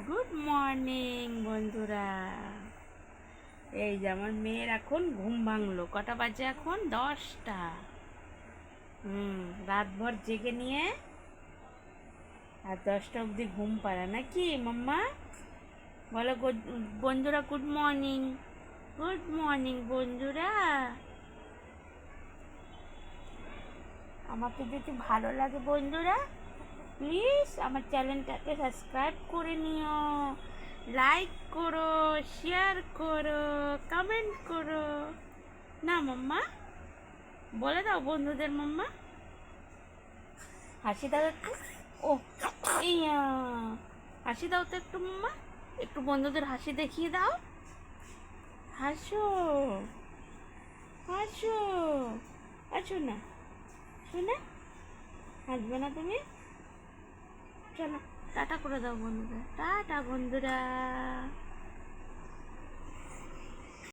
Good morning বন্ধুরা। এই যে আমার মেয়ের এখন ঘুম ভাঙলো। কটা বাজে এখন? 10টা। রাতভর জেগে নিয়ে আর 10টা অবধি ঘুম পাড়া নাকি মাম্মা? বলো বন্ধুরা গুড মর্নিং। গুড মর্নিং বন্ধুরা। আমাকে যদি ভালো লাগে বন্ধুরা, প্লিজ আমার চ্যানেলটাকে সাবস্ক্রাইব করে নিও, লাইক করো, শেয়ার করো, কমেন্ট করো। না মাম্মা, বলে দাও বন্ধুদের মাম্মা। হাসি দাও একটু। ও ইয়া, হাসি দাও তো একটু মাম্মা। একটু বন্ধুদের হাসি দেখিয়ে দাও। হাসো, হাসো, হাসো না, শোনা। হাসবে না তুমি? চলো টাটা করে দাও বন্ধুরা। টাটা বন্ধুরা।